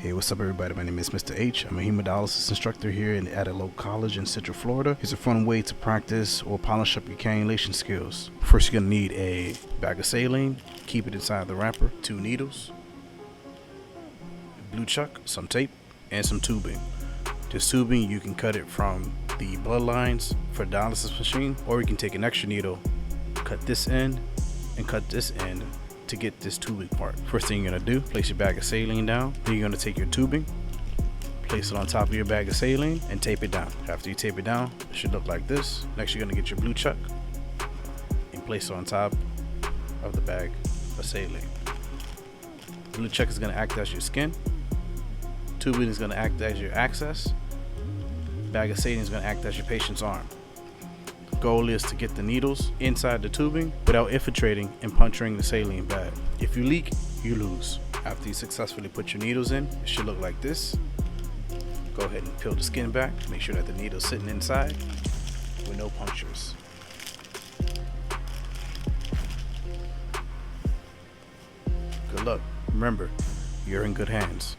Hey, what's up everybody? My name is Mr. H. I'm a hemodialysis instructor here at a local college in Central Florida. Here's a fun way to practice or polish up your cannulation skills. First, you're gonna need a bag of saline, keep it inside the wrapper, 2 needles, a blue chuck, some tape, and some tubing. This tubing, you can cut it from the blood lines for the dialysis machine, or you can take an extra needle, cut this end, and cut this end to get this tubing part. First thing you're gonna do, place your bag of saline down. Then you're gonna take your tubing, place it on top of your bag of saline, and tape it down. After you tape it down, it should look like this. Next, you're gonna get your blue chuck and place it on top of the bag of saline. Blue chuck is gonna act as your skin. Tubing is gonna act as your access. Bag of saline is gonna act as your patient's arm. Goal is to get the needles inside the tubing without infiltrating and puncturing the saline bag. If you leak, you lose. After you successfully put your needles in, it should look like this. Go ahead and peel the skin back. Make sure that the needle's sitting inside with no punctures. Good luck. Remember, you're in good hands.